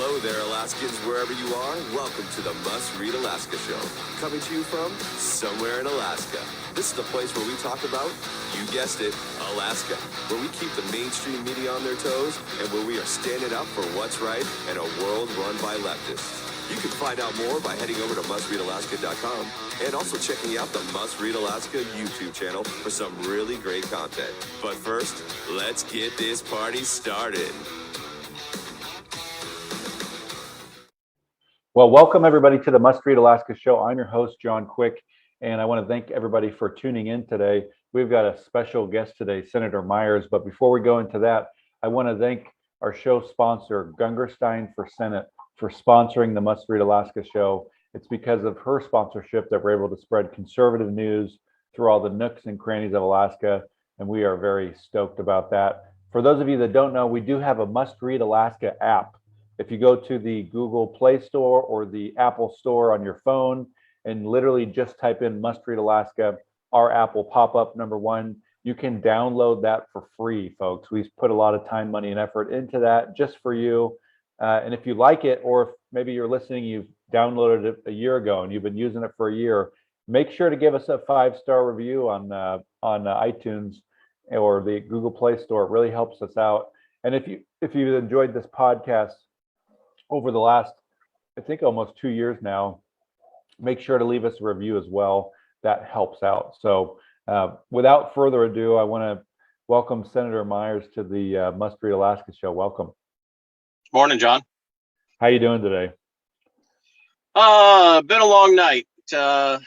Hello there, Alaskans, wherever you are. Welcome to the Must Read Alaska Show. Coming to you from somewhere in Alaska. This is the place where we talk about, you guessed it, Alaska. Where we keep the mainstream media on their toes and where we are standing up for what's right in a world run by leftists. You can find out more by heading over to mustreadalaska.com and also checking out the Must Read Alaska YouTube channel for some really great content. But first, let's get this party started. Well, welcome everybody to the Must Read Alaska Show. I'm your host, John Quick, and I want to thank everybody for tuning in today. We've got a special guest today, Senator Myers. But before we go into that, I want to thank our show sponsor, Gungerstein for Senate, for sponsoring the Must Read Alaska Show. It's because of her sponsorship that we're able to spread conservative news through all the nooks and crannies of Alaska, and we are very stoked about that. For those of you that don't know, we do have a Must Read Alaska app. If you go to the Google Play Store or the Apple Store on your phone and literally just type in Must Read Alaska, our app will pop up, number one. You can download that for free, folks. We've put a lot of time, money, and effort into that just for you. And if you like it, or if maybe you're listening, you've downloaded it a year ago and you've been using it for a year, make sure to give us a 5-star review on iTunes or the Google Play Store. It really helps us out. And if you've enjoyed this podcast over the last, I think, almost 2 years now, make sure to leave us a review as well. That helps out. So without further ado, I want to welcome Senator Myers to the Must Read Alaska Show. Welcome. Morning, John. How you doing today? Been a long night. I'm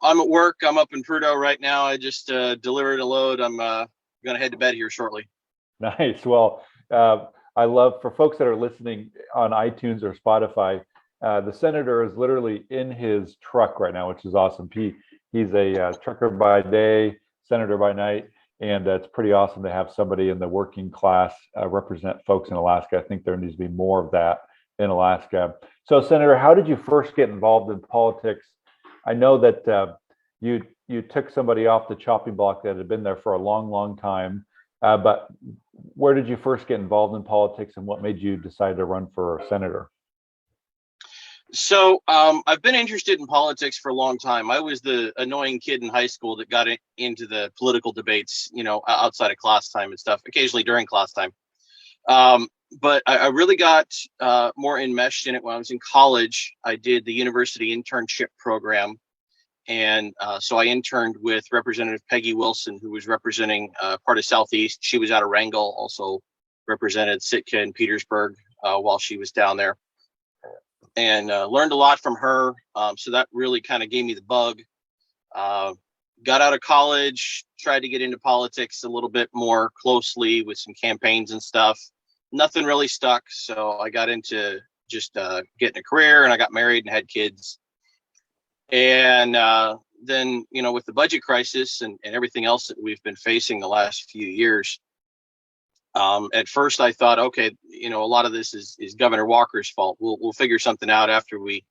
at work. I'm up in Prudhoe right now. I just delivered a load. I'm gonna head to bed here shortly. Nice. Well, I love, for folks that are listening on iTunes or Spotify, the senator is literally in his truck right now, which is awesome. He's a trucker by day, senator by night, and it's pretty awesome to have somebody in the working class represent folks in Alaska. I think there needs to be more of that in Alaska. So, Senator, how did you first get involved in politics? I know that you took somebody off the chopping block that had been there for a long, long time. But where did you first get involved in politics, and what made you decide to run for senator? So I've been interested in politics for a long time. I was the annoying kid in high school that got into the political debates, outside of class time and stuff, occasionally during class time. But I really got more enmeshed in it when I was in college. I did the university internship program. And so I interned with Representative Peggy Wilson, who was representing part of Southeast. She was out of Wrangell, also represented Sitka and Petersburg while she was down there. And learned a lot from her. So that really kind of gave me the bug. Got out of college, tried to get into politics a little bit more closely with some campaigns and stuff. Nothing really stuck. So I got into just getting a career, and I got married and had kids. And then, with the budget crisis and everything else that we've been facing the last few years, at first I thought, okay, a lot of this is Governor Walker's fault. We'll figure something out after we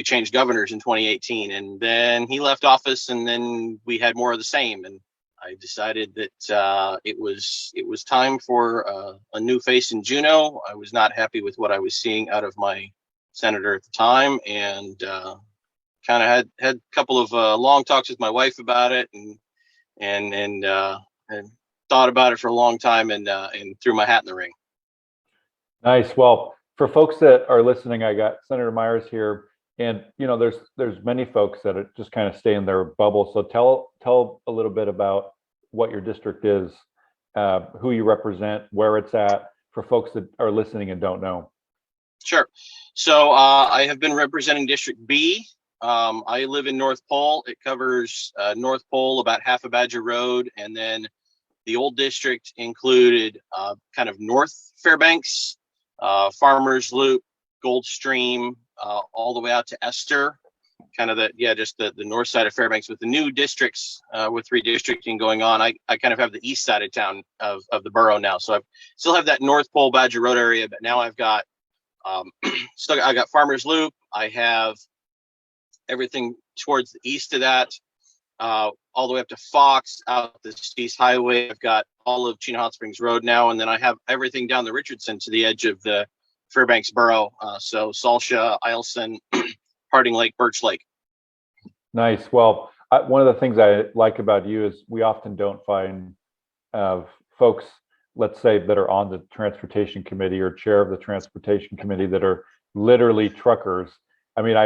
changed governors in 2018. And then he left office, and then we had more of the same. And I decided that it was time for a new face in Juneau. I was not happy with what I was seeing out of my senator at the time, and kind of had a couple of long talks with my wife about it, and thought about it for a long time, and threw my hat in the ring. Nice. Well, for folks that are listening, I got Senator Myers here, and there's many folks that are just kind of stay in their bubble. So tell a little bit about what your district is, who you represent, where it's at, for folks that are listening and don't know. Sure. So I have been representing District B. I live in North Pole. It covers North Pole, about half of Badger Road, and then the old district included kind of North Fairbanks, Farmers Loop, Goldstream, all the way out to Esther, kind of just the north side of Fairbanks. With the new districts, with redistricting going on, I kind of have the east side of town of the borough now. So I still have that North Pole Badger Road area, but now I've got I got Farmers Loop. I have everything towards the east of that, all the way up to Fox, out the East Highway. I've got all of Chino Hot Springs Road now, and then I have everything down the Richardson to the edge of the Fairbanks Borough. So Salsha, Eielson, Harding Lake, Birch Lake. Nice. Well, one of the things I like about you is we often don't find folks, let's say, that are on the transportation committee or chair of the transportation committee that are literally truckers. I mean,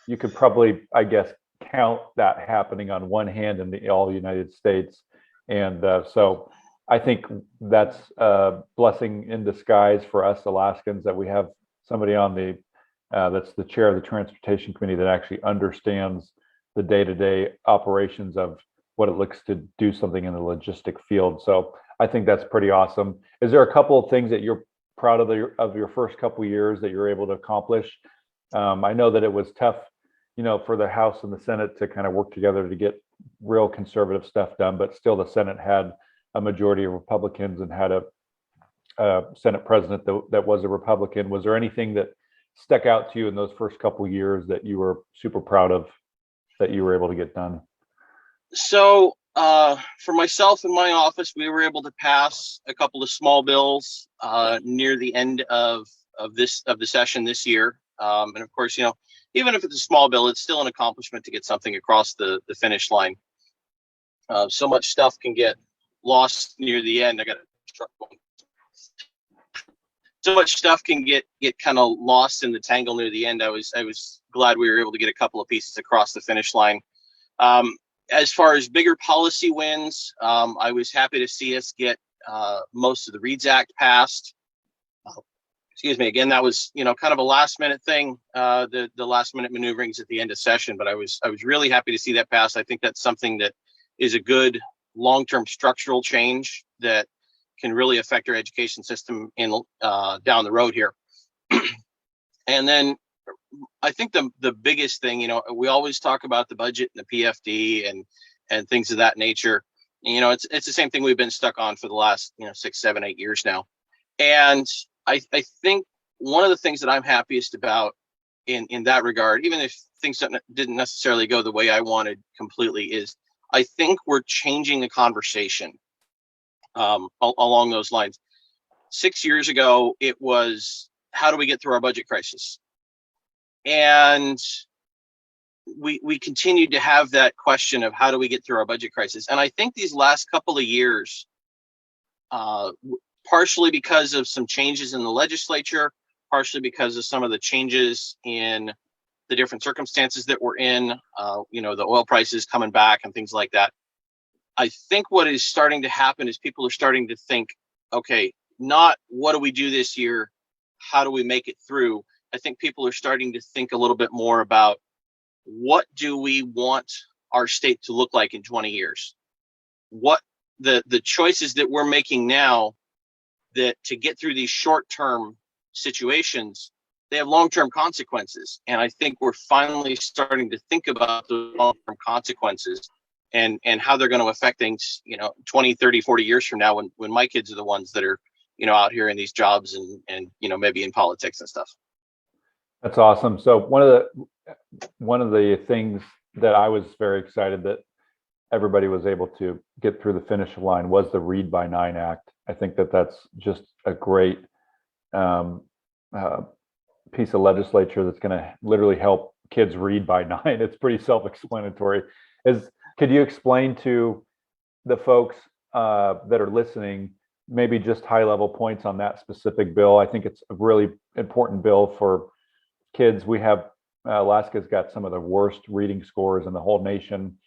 you could probably, I guess, count that happening on one hand in all the United States. And so I think that's a blessing in disguise for us Alaskans that we have somebody on that's the chair of the transportation committee that actually understands the day-to-day operations of what it looks to do something in the logistic field. So I think that's pretty awesome. Is there a couple of things that you're proud of your first couple of years that you're able to accomplish? I know that it was tough, for the House and the Senate to kind of work together to get real conservative stuff done, but still the Senate had a majority of Republicans and had a Senate president that was a Republican. Was there anything that stuck out to you in those first couple of years that you were super proud of that you were able to get done? So for myself in my office, we were able to pass a couple of small bills near the end of the session this year. And of course, even if it's a small bill, it's still an accomplishment to get something across the finish line. So much stuff can get lost near the end. I got a truck going. So much stuff can get kind of lost in the tangle near the end. I was glad we were able to get a couple of pieces across the finish line. As far as bigger policy wins, I was happy to see us get most of the READS Act passed. Excuse me. Again, that was kind of a last minute thing. The last minute maneuverings at the end of session, but I was really happy to see that pass. I think that's something that is a good long-term structural change that can really affect our education system in down the road here. And then I think the biggest thing, we always talk about the budget and the PFD and things of that nature. And, it's the same thing we've been stuck on for the last 6, 7, 8 years now. And I think one of the things that I'm happiest about in that regard, even if things didn't necessarily go the way I wanted completely, is I think we're changing the conversation along those lines. 6 years ago, it was, how do we get through our budget crisis? And we continued to have that question of how do we get through our budget crisis? And I think these last couple of years, partially because of some changes in the legislature, partially because of some of the changes in the different circumstances that we're in, the oil prices coming back and things like that. I think what is starting to happen is people are starting to think, okay, not what do we do this year? How do we make it through? I think people are starting to think a little bit more about what do we want our state to look like in 20 years? What the choices that we're making now that to get through these short-term situations, they have long-term consequences. And I think we're finally starting to think about the long-term consequences and how they're going to affect things, 20, 30, 40 years from now when my kids are the ones that are, out here in these jobs and maybe in politics and stuff. That's awesome. So one of the things that I was very excited that everybody was able to get through the finish line was the Read by 9 Act. I think that's just a great piece of legislature that's going to literally help kids read by 9. It's pretty self-explanatory. Could you explain to the folks that are listening, maybe just high-level points on that specific bill? I think it's a really important bill for kids. We have Alaska's got some of the worst reading scores in the whole nation,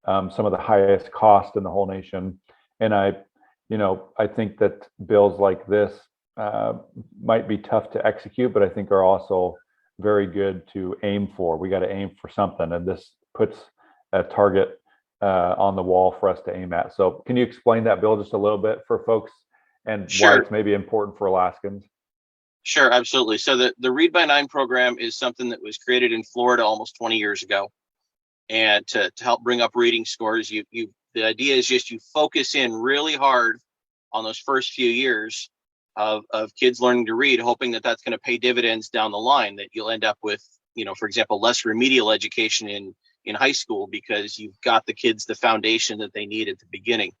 some of the highest cost in the whole nation, and I think that bills like this might be tough to execute, but I think are also very good to aim for. We got to aim for something, and this puts a target on the wall for us to aim at. So can you explain that bill just a little bit for folks and Sure. why it's maybe important for Alaskans? Sure, absolutely. So the Read by 9 program is something that was created in Florida almost 20 years ago. And to help bring up reading scores, the idea is just you focus in really hard on those first few years of kids learning to read, hoping that that's going to pay dividends down the line, that you'll end up with, for example, less remedial education in high school because you've got the kids the foundation that they need at the beginning.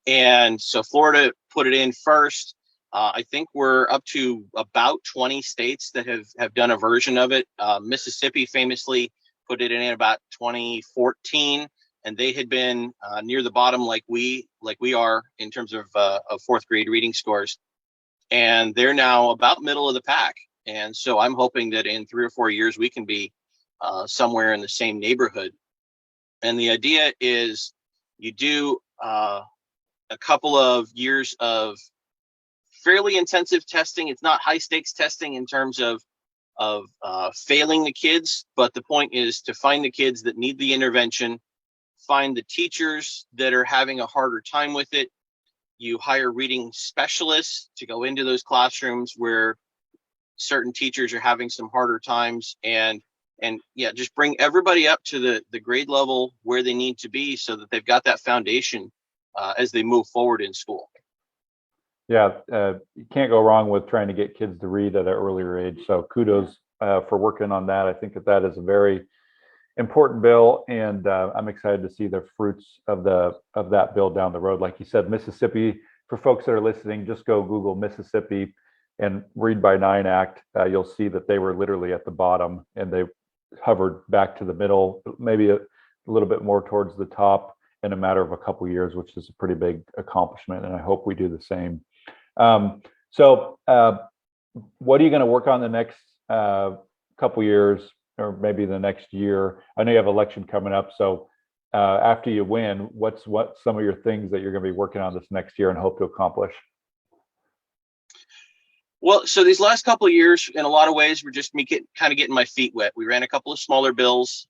And so Florida put it in first. I think we're up to about 20 states that have done a version of it. Mississippi famously put it in about 2014, and they had been near the bottom like we are in terms of fourth grade reading scores, and they're now about middle of the pack. And so I'm hoping that in 3 or 4 years we can be somewhere in the same neighborhood. And the idea is you do a couple of years of fairly intensive testing. It's not high stakes testing in terms of failing the kids, but the point is to find the kids that need the intervention, find the teachers that are having a harder time with it. You hire reading specialists to go into those classrooms where certain teachers are having some harder times, and yeah, just bring everybody up to the grade level where they need to be so that they've got that foundation as they move forward in school. Yeah, you can't go wrong with trying to get kids to read at an earlier age. So kudos for working on that. I think that is a very important bill, and I'm excited to see the fruits of that bill down the road. Like you said, Mississippi, for folks that are listening, just go Google Mississippi and Read by 9 Act. You'll see that they were literally at the bottom, and they hovered back to the middle, maybe a little bit more towards the top in a matter of a couple of years, which is a pretty big accomplishment. And I hope we do the same. So what are you going to work on the next couple years, or maybe the next year? I know you have election coming up. So after you win, what's some of your things that you're going to be working on this next year and hope to accomplish? Well, so these last couple of years, in a lot of ways, we're just me kind of getting my feet wet. We ran a couple of smaller bills.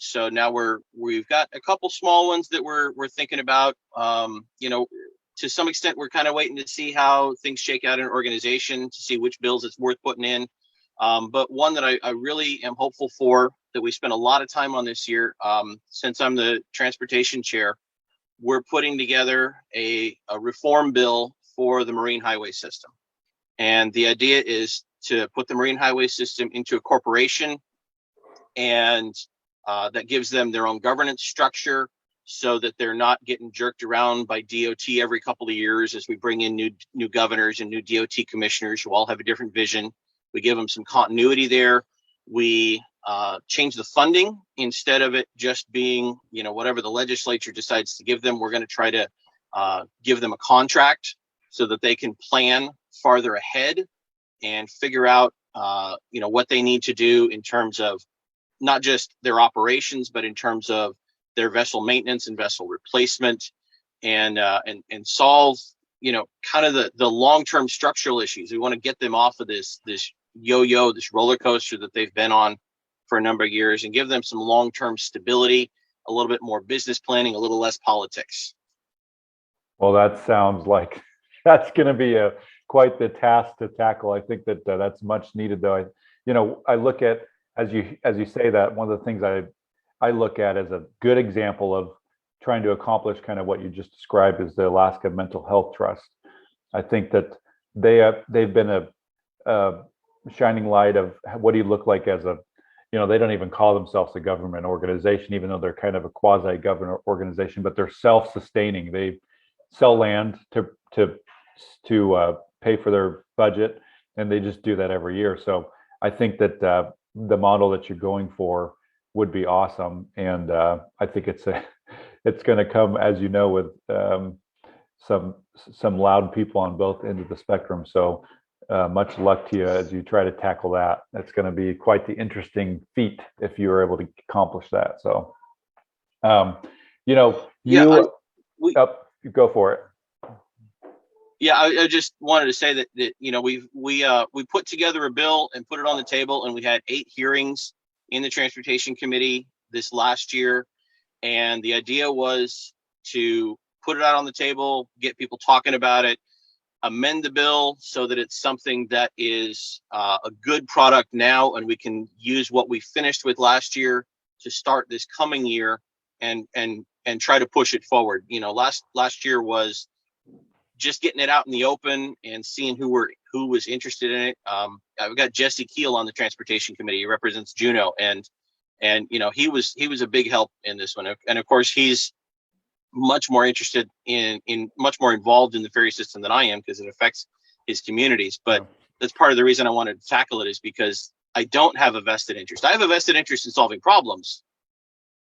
So now we've got a couple small ones that we're thinking about. To some extent, we're kind of waiting to see how things shake out in an organization to see which bills it's worth putting in. But one that I really am hopeful for, that we spent a lot of time on this year, since I'm the transportation chair, we're putting together a reform bill for the marine highway system. And the idea is to put the marine highway system into a corporation, and that gives them their own governance structure so that they're not getting jerked around by DOT every couple of years as we bring in new governors and new DOT commissioners who all have a different vision. We give them some continuity there. We change the funding. Instead of it just being, whatever the legislature decides to give them, we're going to try to give them a contract so that they can plan farther ahead and figure out, what they need to do in terms of not just their operations, but in terms of their vessel maintenance and vessel replacement, and solve, kind of the long-term structural issues. We want to get them off of this yo-yo, this roller coaster that they've been on for a number of years, and give them some long-term stability, a little bit more business planning, a little less politics. Well, that sounds like that's going to be quite the task to tackle. I think that that's much needed, though. I look at, as you say that, one of the things I look at as a good example of trying to accomplish kind of what you just described is the Alaska Mental Health Trust. I think that they've been a shining light of what do you look like as they don't even call themselves a government organization, even though they're kind of a quasi-government organization, but they're self-sustaining. They sell land to pay for their budget, and they just do that every year. So I think that the model that you're going for would be awesome, and I think it's going to come, as you know, with some loud people on both ends of the spectrum. So much luck to you as you try to tackle that. That's going to be quite the interesting feat if you were able to accomplish that. So, go for it. Yeah, I just wanted to say that we put together a bill and put it on the table, and we had 8 hearings in the Transportation Committee this last year, and the idea was to put it out on the table, get people talking about it, amend the bill so that it's something that is a good product now, and we can use what we finished with last year to start this coming year and try to push it forward. Last year was just getting it out in the open and seeing who was interested in it. I've got Jesse Keel on the Transportation Committee. He represents Juneau, and he was a big help in this one. And of course, he's much more interested in much more involved in the ferry system than I am, because it affects his communities. But that's part of the reason I wanted to tackle it, is because I don't have a vested interest. I have a vested interest in solving problems,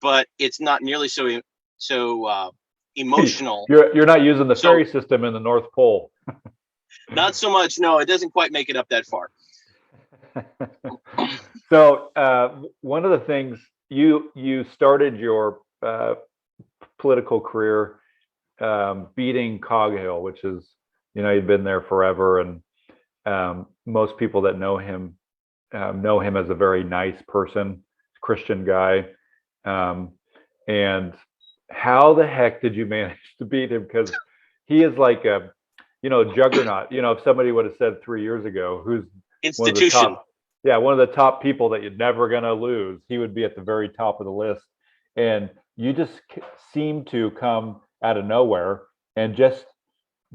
but it's not nearly so emotional. You're not using the ferry system in the North Pole. Not so much. No, it doesn't quite make it up that far. So one of the things you started your political career beating Coghill, which is, you've been there forever, and most people that know him as a very nice person, Christian guy. And how the heck did you manage to beat him? Because he is like a juggernaut. If somebody would have said 3 years ago, who's institution, one of the top people that you're never going to lose, he would be at the very top of the list. And you just seem to come out of nowhere and just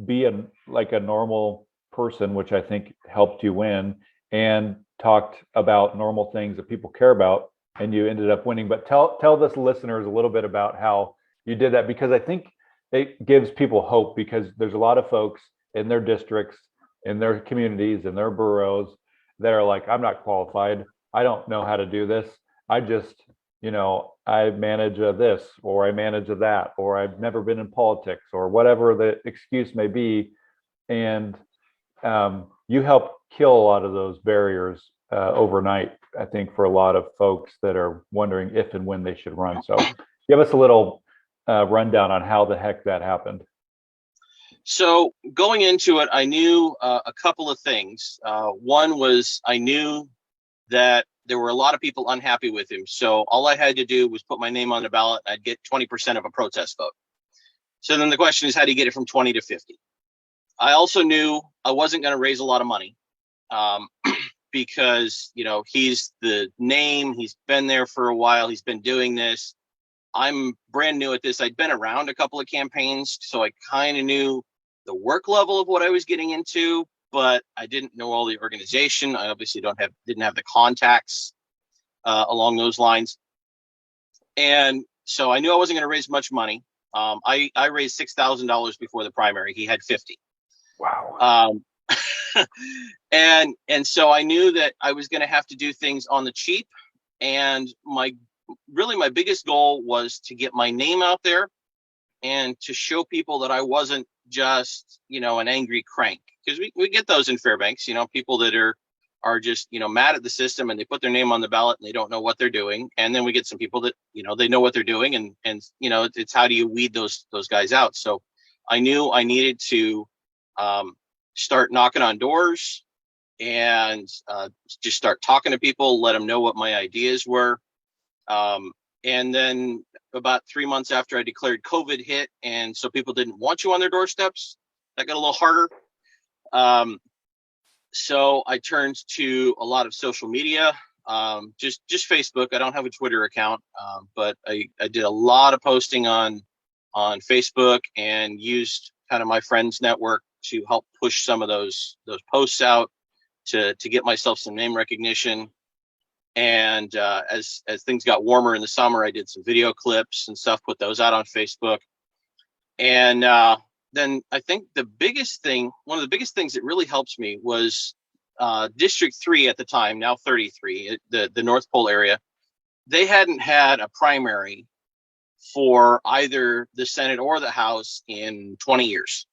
be like a normal person, which I think helped you win, and talked about normal things that people care about, and you ended up winning. But tell the listeners a little bit about how you did that, because I think it gives people hope, because there's a lot of folks in their districts, in their communities, in their boroughs that are like, I'm not qualified. I don't know how to do this. I just, I manage this, or I manage that, or I've never been in politics, or whatever the excuse may be. And you help kill a lot of those barriers overnight, I think, for a lot of folks that are wondering if and when they should run. So give us a little rundown on how the heck that happened. So going into it, I knew a couple of things. One was, I knew that there were a lot of people unhappy with him. So all I had to do was put my name on the ballot. I'd get 20% of a protest vote. So then the question is, how do you get it from 20 to 50? I also knew I wasn't going to raise a lot of money because, he's the name. He's been there for a while. He's been doing this. I'm brand new at this. I'd been around a couple of campaigns, so I kind of knew the work level of what I was getting into, but I didn't know all the organization. I obviously didn't have the contacts along those lines. And so I knew I wasn't going to raise much money. I raised $6,000 before the primary. He had 50. Wow. And so I knew that I was going to have to do things on the cheap. And my biggest goal was to get my name out there and to show people that I wasn't just, an angry crank. Because we get those in Fairbanks, people that are just, mad at the system, and they put their name on the ballot and they don't know what they're doing. And then we get some people that, they know what they're doing, and it's how do you weed those guys out? So I knew I needed to start knocking on doors and just start talking to people, let them know what my ideas were. And then about 3 months after I declared COVID hit, and so people didn't want you on their doorsteps, that got a little harder. So I turned to a lot of social media, just Facebook. I don't have a Twitter account, but I did a lot of posting on Facebook, and used kind of my friends network to help push some of those posts out to get myself some name recognition. And as things got warmer in the summer, I did some video clips and stuff, put those out on Facebook. And then I think one of the biggest things that really helps me was District 3 at the time, now 33, the North Pole area. They hadn't had a primary for either the Senate or the House in 20 years.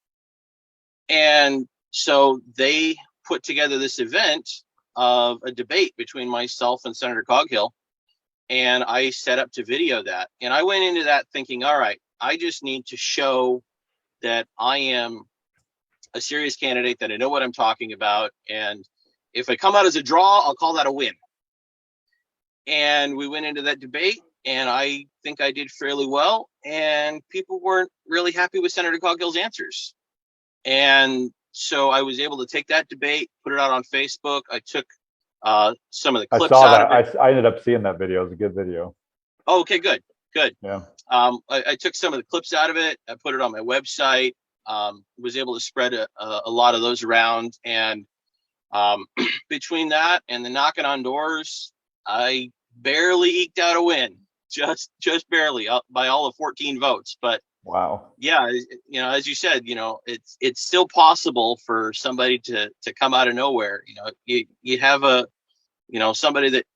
And so they put together this event of a debate between myself and Senator Coghill, and I set up to video that. And I went into that thinking, all right, I just need to show that I am a serious candidate, that I know what I'm talking about, and if I come out as a draw, I'll call that a win. And we went into that debate, and I think I did fairly well, and people weren't really happy with Senator Coghill's answers. And so I was able to take that debate, put it out on Facebook. I took some of the clips out of it. I ended up seeing that video. It was a good video. Oh, okay, good. Yeah. I took some of the clips out of it. I put it on my website. Was able to spread a lot of those around. And between that and the knocking on doors, I barely eked out a win. Just barely, by all of 14 votes. But Wow. Yeah, as you said, it's still possible for somebody to come out of nowhere. You have somebody that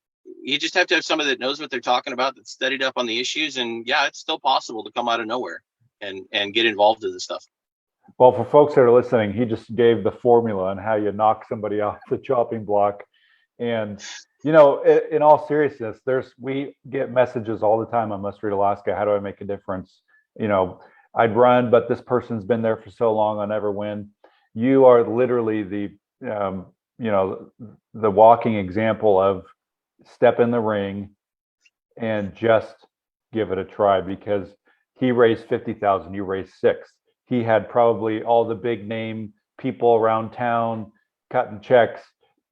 you just have to have somebody that knows what they're talking about, that's studied up on the issues, and yeah, it's still possible to come out of nowhere and get involved in this stuff. Well, for folks that are listening, he just gave the formula on how you knock somebody off the chopping block. And, in all seriousness, we get messages all the time on Must Read Alaska. How do I make a difference? I'd run, but this person's been there for so long, I'll never win. You are literally the walking example of step in the ring and just give it a try, because he raised 50,000, you raised 6. He had probably all the big name people around town cutting checks,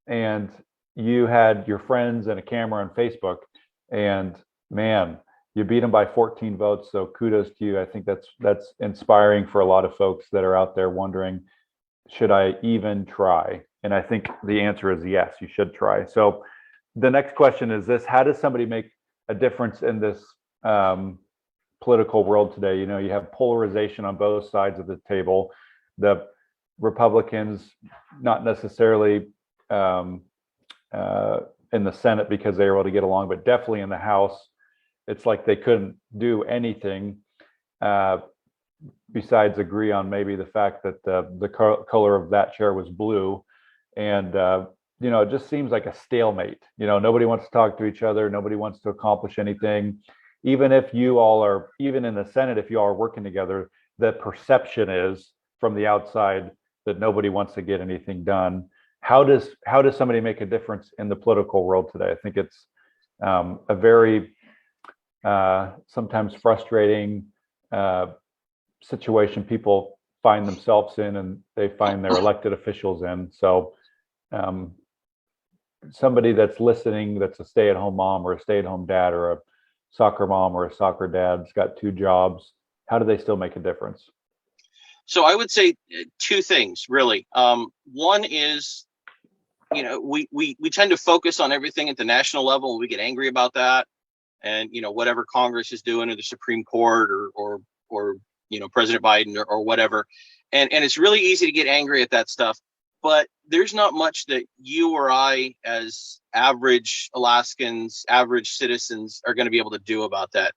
and you had your friends and a camera on Facebook, and man, you beat him by 14 votes. So kudos to you. I think that's inspiring for a lot of folks that are out there wondering, should I even try? And I think the answer is yes, you should try. So the next question is this: how does somebody make a difference in this political world today? You have polarization on both sides of the table. The Republicans, not necessarily in the Senate because they were able to get along, but definitely in the House, it's like they couldn't do anything besides agree on maybe the fact that the color of that chair was blue. And it just seems like a stalemate. Nobody wants to talk to each other. Nobody wants to accomplish anything. Even if you all are, even in the Senate, if you all are working together, the perception is from the outside that nobody wants to get anything done. How does somebody make a difference in the political world today? I think it's a very sometimes frustrating situation people find themselves in, and they find their elected officials in. So somebody that's listening, that's a stay-at-home mom or a stay-at-home dad or a soccer mom or a soccer dad's got 2 jobs, how do they still make a difference? So I would say 2 things, really. One is, we tend to focus on everything at the national level, and we get angry about that. And, whatever Congress is doing, or the Supreme Court, or President Biden, or whatever. And it's really easy to get angry at that stuff. But there's not much that you or I, as average Alaskans, average citizens, are going to be able to do about that.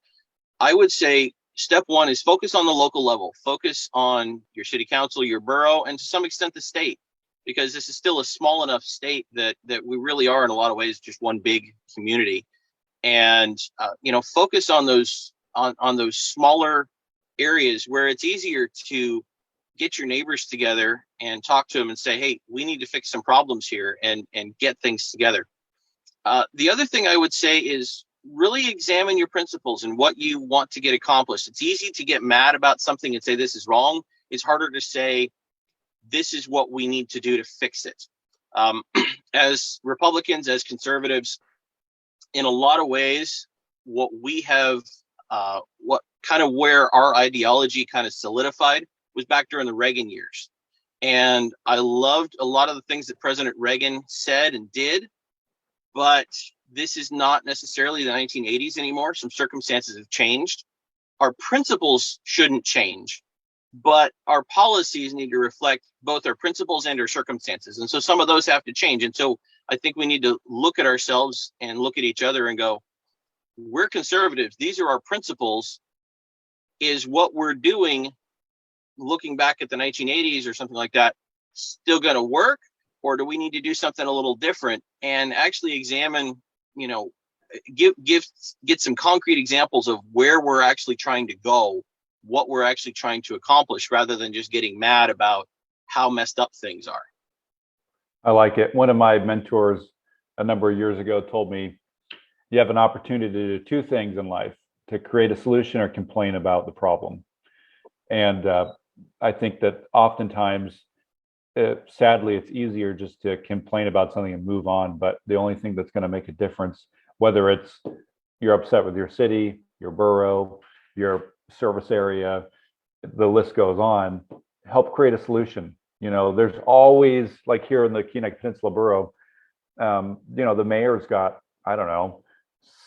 I would say step one is focus on the local level. Focus on your city council, your borough, and to some extent the state, because this is still a small enough state that we really are, in a lot of ways, just one big community. And focus on those smaller areas where it's easier to get your neighbors together and talk to them and say, hey, we need to fix some problems here, and get things together. The other thing I would say is really examine your principles and what you want to get accomplished. It's easy to get mad about something and say this is wrong. It's harder to say this is what we need to do to fix it. As Republicans, as conservatives, in a lot of ways, what we have, what kind of where our ideology kind of solidified was back during the Reagan years. And I loved a lot of the things that President Reagan said and did, but this is not necessarily the 1980s anymore. Some circumstances have changed. Our principles shouldn't change, but our policies need to reflect both our principles and our circumstances. And so some of those have to change. And so I think we need to look at ourselves and look at each other and go, we're conservatives. These are our principles. Is what we're doing, looking back at the 1980s or something like that, still going to work? Or do we need to do something a little different and actually examine, get some concrete examples of where we're actually trying to go, what we're actually trying to accomplish, rather than just getting mad about how messed up things are. I like it. One of my mentors a number of years ago told me, you have an opportunity to do 2 things in life: to create a solution or complain about the problem. And I think that oftentimes, sadly, it's easier just to complain about something and move on. But the only thing that's going to make a difference, whether it's you're upset with your city, your borough, your service area, the list goes on, help create a solution. There's always, like here in the Kenai Peninsula Borough, the mayor's got, I don't know,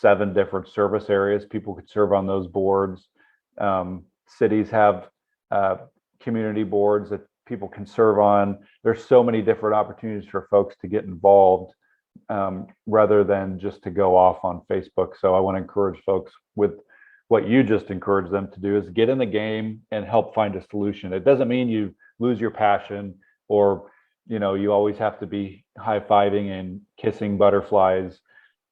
7 different service areas. People could serve on those boards. cities have community boards that people can serve on. There's so many different opportunities for folks to get involved rather than just to go off on Facebook. So I want to encourage folks with what you just encouraged them to do is get in the game and help find a solution. It doesn't mean you lose your passion or, you always have to be high-fiving and kissing butterflies.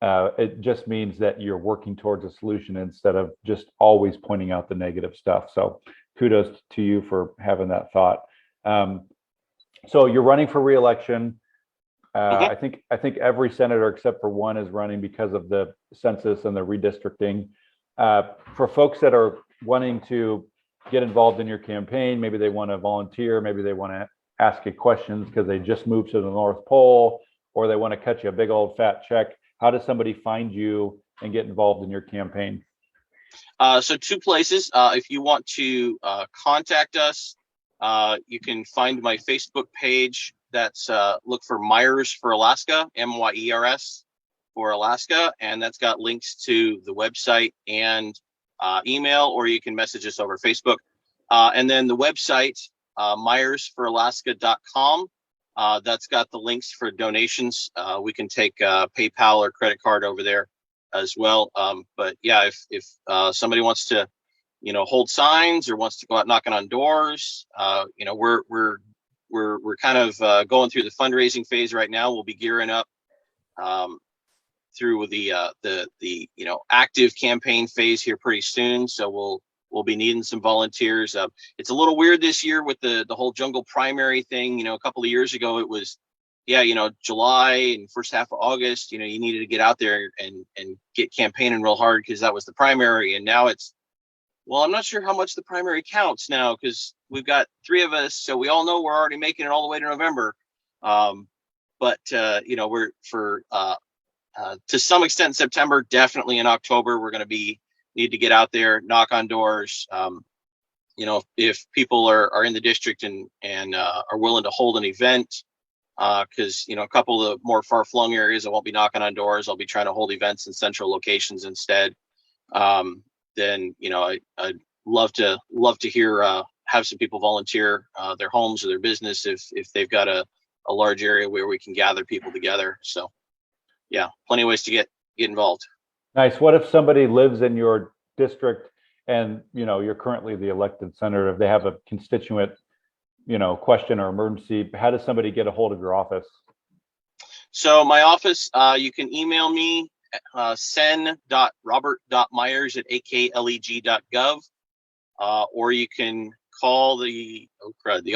It just means that you're working towards a solution instead of just always pointing out the negative stuff. So kudos to you for having that thought. So you're running for re-election. I think every senator except for one is running because of the census and the redistricting. For folks that are wanting to get involved in your campaign, maybe they want to volunteer, maybe they want to ask you questions because they just moved to the North Pole, or they want to cut you a big old fat check. How does somebody find you and get involved in your campaign? So 2 places. If you want to contact us, you can find my Facebook page. That's look for Myers for Alaska, MYERS for Alaska, and that's got links to the website and email, or you can message us over Facebook. And then the website, myersforalaska.com, that's got the links for donations. We can take PayPal or credit card over there as well. But yeah, if somebody wants to, hold signs or wants to go out knocking on doors, we're kind of going through the fundraising phase right now. We'll be gearing up through the active campaign phase here pretty soon. So we'll be needing some volunteers. It's a little weird this year with the whole jungle primary thing. A couple of years ago it was, July and first half of August. You needed to get out there and get campaigning real hard because that was the primary. And now it's, well, I'm not sure how much the primary counts now because we've got 3 of us, so we all know we're already making it all the way to November. But we're for to some extent September, definitely in October, we're going to need to get out there, knock on doors. If people are in the district and are willing to hold an event, because a couple of the more far-flung areas I won't be knocking on doors. I'll be trying to hold events in central locations instead. Then I'd love to hear have some people volunteer their homes or their business if they've got a large area where we can gather people together. So yeah, plenty of ways to get involved. Nice. What if somebody lives in your district and you're currently the elected senator? If they have a constituent question or emergency, how does somebody get a hold of your office? So my office, you can email me, sen.robert.myers@akleg.gov, or you can call the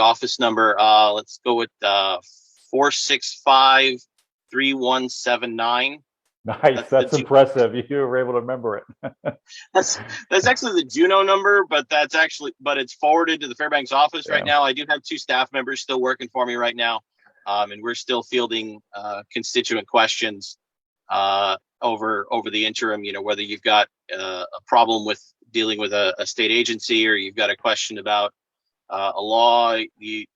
office number. Let's go with 465-3179. Nice. That's impressive. You were able to remember it. That's actually the Juneau number, but it's forwarded to the Fairbanks office right now. I do have 2 staff members still working for me right now. And we're still fielding constituent questions over the interim, whether you've got a problem with dealing with a state agency or you've got a question about a law you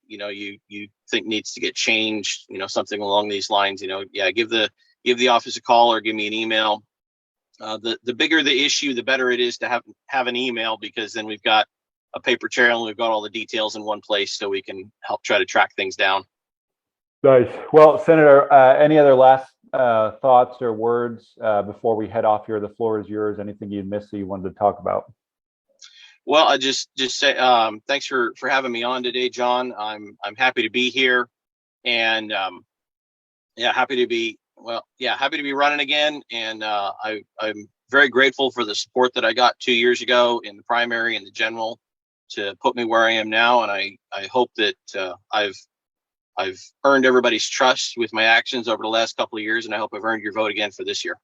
think needs to get changed, something along these lines, give the office a call or give me an email. The bigger the issue, the better it is to have an email, because then we've got a paper trail and we've got all the details in one place so we can help try to track things down. Nice. Well, Senator, any other last thoughts or words before we head off here? The floor is yours. Anything you missed that you wanted to talk about? Well, I just say thanks for having me on today, John. I'm happy to be here, and happy to be running again. And I'm very grateful for the support that I got 2 years ago in the primary and the general to put me where I am now. And I hope that I've earned everybody's trust with my actions over the last couple of years, and I hope I've earned your vote again for this year.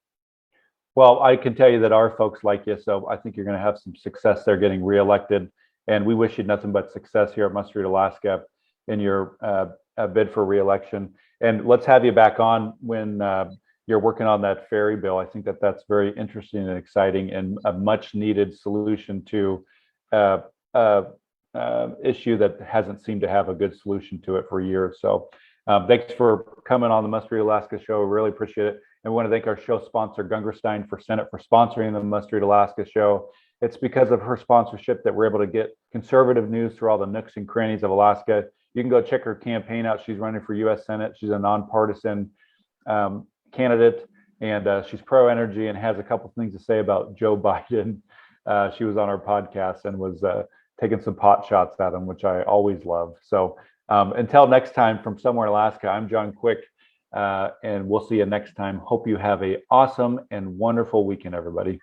Well, I can tell you that our folks like you, so I think you're going to have some success there getting reelected, and we wish you nothing but success here at Must Read Alaska in your bid for reelection. And let's have you back on when you're working on that ferry bill. I think that's very interesting and exciting, and a much needed solution to issue that hasn't seemed to have a good solution to it for years. So thanks for coming on the Must Read Alaska show. Really appreciate it. And we want to thank our show sponsor, Gungerstein for Senate, for sponsoring the Must Read Alaska show. It's because of her sponsorship that we're able to get conservative news through all the nooks and crannies of Alaska. You can go check her campaign out. She's running for U.S. Senate. She's a nonpartisan candidate, and she's pro-energy and has a couple things to say about Joe Biden. She was on our podcast and was taking some pot shots at him, which I always love. So until next time, from somewhere in Alaska, I'm John Quick, and we'll see you next time. Hope you have an awesome and wonderful weekend, everybody.